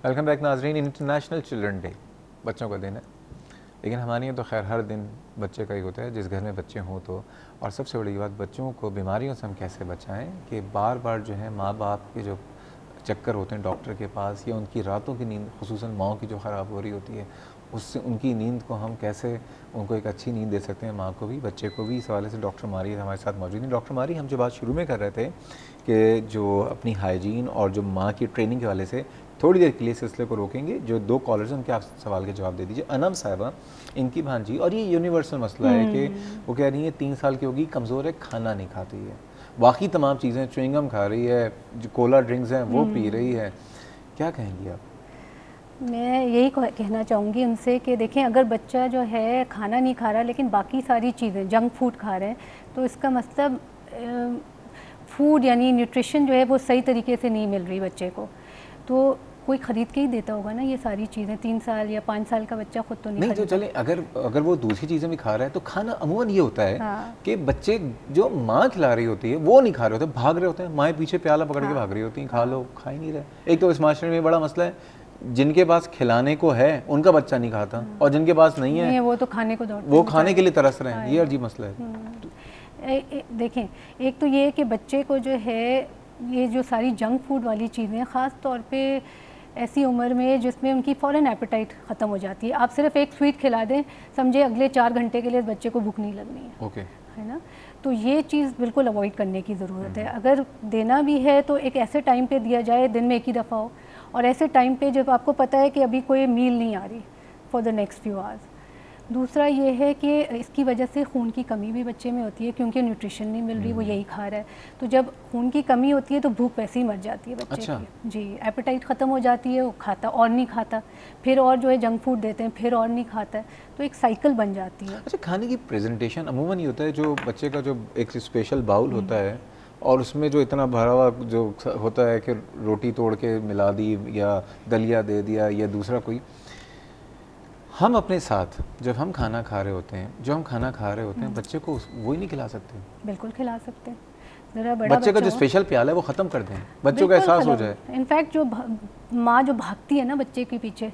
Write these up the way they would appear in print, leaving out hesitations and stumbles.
Welcome back नाजरीन। International children day बच्चों का दिन है, लेकिन हमारे यहाँ तो खैर हर दिन बच्चे का ही होता है, जिस घर में बच्चे हों तो। और सबसे बड़ी बात, बच्चों को बीमारियों से हम कैसे बचाएं कि बार बार जो है माँ बाप के जो चक्कर होते हैं डॉक्टर के पास, या उनकी रातों की नींद खुसूसन माओं की जो ख़राब हो रही होती है, उससे उनकी नींद को हम कैसे उनको एक अच्छी नींद दे सकते हैं, माँ को भी बच्चे को भी। इस हवाले से डॉक्टर मारी हमारे साथ मौजूद हैं। डॉक्टर मारी, हम जो बात शुरू में कर रहे थे कि जो अपनी हाइजीन और जो माँ की ट्रेनिंग के हवाले से थोड़ी देर के लिए सिलसिले को रोकेंगे। जो दो कॉलर्स हैं उनके आप सवाल के जवाब दे दीजिए। अनम साहिबा, इनकी भांजी, और ये यूनिवर्सल मसला है कि वो कह रही है 3 साल की होगी, कमज़ोर है, खाना नहीं खाती है, बाकी तमाम चीज़ें च्युइंगम खा रही है, जो कोला ड्रिंक्स हैं वो पी रही है। क्या कहेंगी आप? मैं यही कहना चाहूँगी उनसे कि देखें, अगर बच्चा जो है खाना नहीं खा रहा लेकिन बाकी सारी चीज़ें जंक फूड खा रहे हैं, तो इसका मतलब फूड यानी न्यूट्रिशन जो है वो सही तरीके से नहीं मिल रही बच्चे को। तो कोई ख़रीद के ही देता होगा ना ये सारी चीज़ें। 3 साल या 5 साल का बच्चा खुद तो नहीं तो चलें, अगर वो दूसरी चीज़ें भी खा रहा है तो खाना अमूमन ये होता है कि बच्चे जो माँ खिला रही होती है वो नहीं खा रहे होते, भाग रहे होते हैं, माएँ पीछे प्याला पकड़ के भाग रही होती हैं, खा लो, खा ही नहीं रहे। एक तो इस माशरे में बड़ा मसला है, जिनके पास खिलाने को है उनका बच्चा नहीं खाता, और जिनके पास नहीं है वो तो खाने को दौड़ते, वो खाने के लिए तरस रहे हैं। ये अजीब मसला है। देखें, एक तो ये कि बच्चे को जो है ये जो सारी जंक फूड वाली चीज़ें, ख़ास तौर पे ऐसी उम्र में जिसमें उनकी फ़ौरन एपेटाइट ख़त्म हो जाती है। आप सिर्फ एक स्वीट खिला दें, समझे अगले 4 घंटे के लिए बच्चे को भूख नहीं लगनी है। ओके, है ना? तो ये चीज़ बिल्कुल अवॉइड करने की ज़रूरत है। अगर देना भी है तो एक ऐसे टाइम पे दिया जाए, दिन में एक ही दफ़ा हो, और ऐसे टाइम पे जब आपको पता है कि अभी कोई मील नहीं आ रही for the next few hours. दूसरा ये है कि इसकी वजह से खून की कमी भी बच्चे में होती है, क्योंकि न्यूट्रिशन नहीं मिल रही, वो यही खा रहा है। तो जब खून की कमी होती है तो भूख वैसे ही मर जाती है बच्चे की। जी, एपेटाइट ख़त्म हो जाती है, वो खाता और नहीं खाता, फिर और जो है जंक फूड देते हैं, फिर और नहीं खाता है, तो एक साइकिल बन जाती है। अच्छा, खाने की प्रेजेंटेशन अमूमन ये होता है, जो बच्चे का जो एक स्पेशल बाउल होता है और उसमें जो इतना भरा हुआ जो होता है कि रोटी तोड़ के मिला दी या दलिया दे दिया या दूसरा कोई, हम अपने साथ जब हम खाना खा रहे होते हैं, जो हम खाना खा रहे होते हैं, बच्चे को वो ही नहीं खिला सकते? बिल्कुल खिला सकते हैं। ज़रा बड़ा बच्चे का जो स्पेशल प्याला है वो ख़त्म कर दें, बच्चों का एहसास हो जाए। इनफैक्ट जो माँ जो भागती है ना बच्चे के पीछे,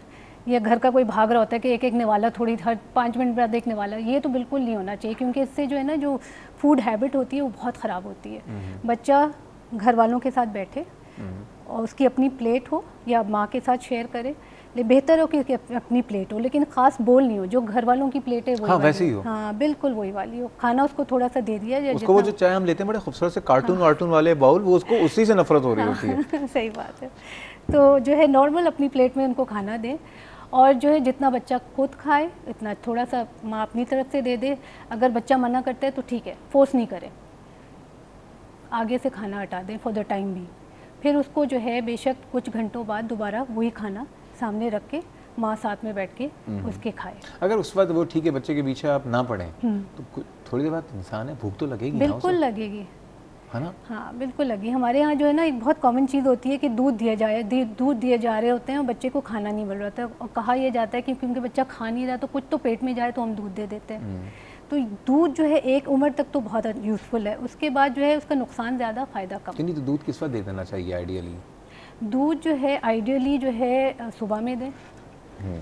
या घर का कोई भाग रहा होता है कि एक एक निवाला, थोड़ी हर 5 मिनट बाद एक निवाला, ये तो बिल्कुल नहीं होना चाहिए, क्योंकि इससे जो है ना जो फूड हैबिट होती है वो बहुत ख़राब होती है। बच्चा घर वालों के साथ बैठे और उसकी अपनी प्लेट हो या माँ के साथ शेयर करे, बेहतर हो कि अपनी प्लेट हो, लेकिन ख़ास बोल नहीं हो, जो घर वालों की प्लेट है वही वैसे ही हो। हाँ बिल्कुल वही वाली हो। खाना उसको थोड़ा सा दे दिया जाए, उसको वो जो चाय हम लेते हैं बड़े खूबसूरत से कार्टून वार्टून वाले बाउल, वो उसको उसी से नफरत हो रही होती है। सही बात है। तो जो है नॉर्मल अपनी प्लेट में उनको खाना दें, और जो है जितना बच्चा खुद खाए इतना थोड़ा सा माँ अपनी तरफ से दे दे। अगर बच्चा मना करता है तो ठीक है, फोर्स नहीं करें, आगे से खाना हटा दें फॉर द टाइम भी। फिर उसको जो है बेशक कुछ घंटों बाद दोबारा वही खाना सामने रख के माँ साथ में बैठ के उसके खाए। अगर उस वक्त वो ठीक है, बच्चे के पीछे आप ना पड़ें तो थोड़ी देर बाद इंसान है, भूख तो लगेगी, बिल्कुल लगेगी, है ना? हाँ बिल्कुल लगी। हमारे यहाँ जो है ना एक बहुत कॉमन चीज़ होती है कि दूध दिया जाए, दूध दिए जा रहे होते हैं और बच्चे को खाना नहीं मिल रहा होता है, और कहा यह जाता है कि क्योंकि बच्चा खा नहीं रहा तो कुछ तो पेट में जाए तो हम दूध दे देते हैं। तो दूध जो है एक उम्र तक तो बहुत यूज़फुल है, उसके बाद जो है उसका नुकसान ज़्यादा, फ़ायदा कम। नहीं तो दूध किस वक्त दे देना चाहिए आइडियली? दूध जो है आइडियली जो है सुबह में दें,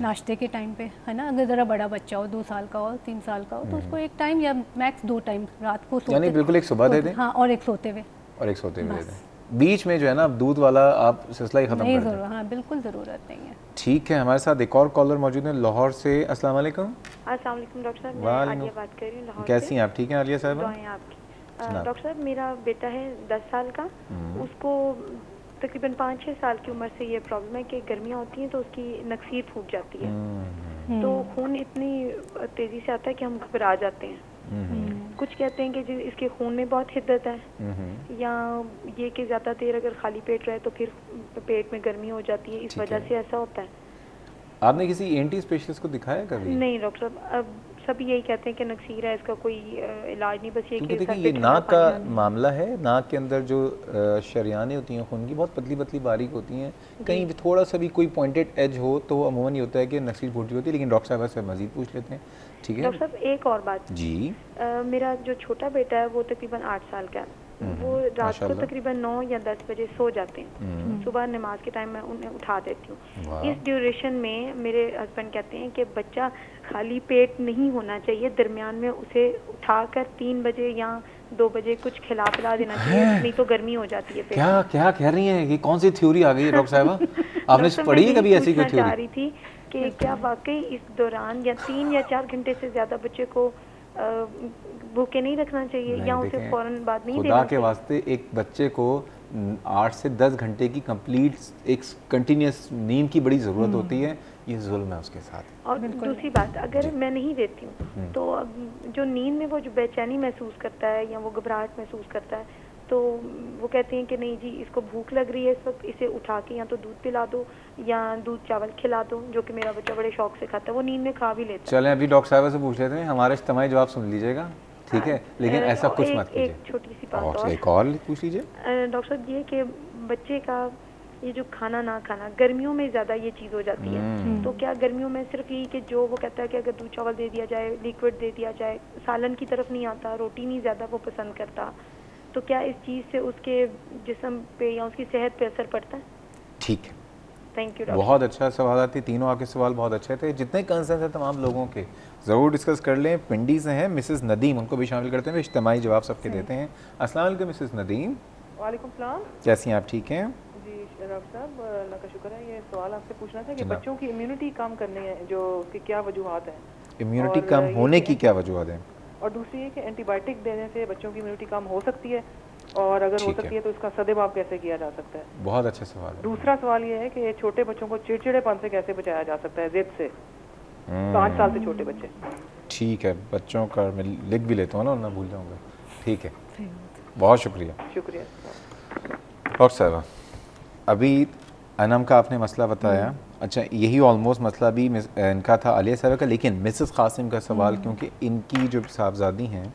नाश्ते के टाइम पे, है ना। अगर ज़रा बड़ा बच्चा हो, 2 साल का हो, 3 साल का हो, तो उसको एक टाइम या मैक्स 2 टाइम रात को सोते, यानी बिल्कुल एक सुबह दे दें, हाँ, और एक सोते हुए, और एक सोते हुए दे दें। बीच में जो है ना दूध वाला आप सिलसिला ही खत्म कर दें। हाँ बिल्कुल ज़रूरत नहीं है। ठीक है, हमारे साथ एक और कॉलर मौजूद है लाहौर से। अस्सलाम वालेकुम। अस्सलाम वालेकुम डॉक्टर साहब, मैं आलिया बात कर रही हूँ लाहौर से। कैसी हैं आप? ठीक हैं आलिया साहब? डॉक्टर साहब, मेरा बेटा है 10 साल का, उसको तकरीबन 5-6 साल की उम्र से ये प्रॉब्लम है कि गर्मियाँ होती हैं तो उसकी नक्सीर फूट जाती है, तो खून इतनी तेज़ी से आता है कि हम घबरा जाते हैं। कुछ कहते हैं कि इसके खून में बहुत हिद्दत है, या ये कि ज़्यादा देर अगर खाली पेट रहे तो फिर पेट में गर्मी हो जाती है, इस वजह से ऐसा होता है। आपने किसी एंटी स्पेशलिस्ट को दिखाया कभी? नहीं डॉक्टर साहब, अब सभी यही कहते हैं कि नक्सीर है, इसका कोई इलाज नहीं, बस ये कि देखिए ये नाक का मामला है। नाक के अंदर जो शरियानें होती हैं खून की, बहुत पतली पतली बारीक होती हैं, कहीं भी थोड़ा सा भी कोई पॉइंटेड एज हो तो वो अमूमन ये होता है कि नक्सीर फूटी होती है। लेकिन डॉक्टर साहब से मजीद पूछ लेते हैं, ठीक है? डॉक्टर साहब एक और बात जी, मेरा जो छोटा बेटा है वो तकरीबन 8 साल का है, वो रात को तकरीबन 9 या 10 बजे सो जाते हैं। सुबह नमाज के टाइम मैं उन्हें उठा देती हूँ। इस ड्यूरेशन में मेरे हस्बैंड कहते हैं कि बच्चा खाली पेट नहीं होना चाहिए, दरमियान में उसे उठाकर 3 बजे या 2 बजे कुछ खिला पिला देना चाहिए, नहीं तो गर्मी हो जाती है पेट। क्या क्या कह रही हैं? ये कौन सी थ्योरी आ गई है डॉक्टर साहिबा? आपने पढ़ी है कभी ऐसी कोई थ्योरी? चाह रही थी कि क्या वाकई इस दौरान या 3 या 4 घंटे से ज्यादा बच्चे को भूखे नहीं रखना चाहिए या उसे फौरन बाद नहीं देना चाहिए? खुदा के वास्ते एक बच्चे को 8 से 10 घंटे की कंप्लीट एक कंटिन्यूस नींद की बड़ी ज़रूरत होती है। ये जुल्म है उसके साथ। और दूसरी बात, अगर मैं नहीं देती हूँ तो जो नींद में वो जो बेचैनी महसूस करता है या वो घबराहट महसूस करता है, तो वो कहते हैं कि नहीं जी इसको भूख लग रही है इस वक्त, इसे उठा के या तो दूध पिला दो या दूध चावल खिला दो, जो कि मेरा बच्चा बड़े शौक से खाता है, वो नींद में खा भी लेता है। चलें अभी डॉक्टर साहिबा से पूछ लेते हैं, हमारे इज्तिमाई जवाब सुन लीजिएगा, ठीक है? लेकिन ऐसा कुछ मत कीजिए। एक छोटी सी बात और एक और पूछ लीजिए डॉक्टर साहब, ये कि बच्चे का ये जो खाना ना खाना, गर्मियों में ज़्यादा ये चीज़ हो जाती है, तो क्या गर्मियों में सिर्फ यही कि जो वो कहता है कि अगर दूध चावल दे दिया जाए, लिक्विड दे दिया जाए, सालन की तरफ नहीं आता, रोटी नहीं ज़्यादा वो पसंद करता, तो क्या इस चीज़ से उसके जिस्म पे या उसकी सेहत पे असर पड़ता है? ठीक है, थैंक यू। बहुत अच्छा सवाल आती, तीनों आपके सवाल बहुत अच्छे थे। जितने कंसर्न है तमाम लोगों के ज़रूर डिस्कस कर लें। पिंडी से हैं मिसेस नदीम, उनको भी शामिल करते हैं, इज्तिमाई जवाब सबके देते हैं। अस्सलाम वालेकुम मिसेस नदीम। वालेकुम सलाम। कैसी हैं आप? ठीक हैं जी डॉक्टर साहब, अल्लाह का शुक्र है। ये सवाल आपसे पूछना था कि बच्चों की इम्यूनिटी कम करने हैं जो कि क्या वजूहत हैं? इम्यूनिटी कम होने की क्या वजूहत है? और दूसरी है कि एंटीबायोटिक देने से बच्चों की इम्यूनिटी कम हो सकती है, और अगर हो सकती है तो इसका सदेबाव कैसे किया जा सकता है? बहुत अच्छा सवाल है। दूसरा सवाल ये है कि छोटे बच्चों को चिड़चिड़ेपन से कैसे बचाया जा सकता है, जिद से, 5 साल से छोटे बच्चे। ठीक है, बच्चों का मैं लिख भी लेता हूँ ना, भूल जाऊँगा। ठीक है, बहुत शुक्रिया। शुक्रिया डॉक्टर साहब, अभी अनम का आपने मसला बताया, अच्छा यही ऑलमोस्ट मसला भी इनका था, आलिया साहब का, लेकिन मिसेस कासिम का सवाल, क्योंकि इनकी जो साहबजादी हैं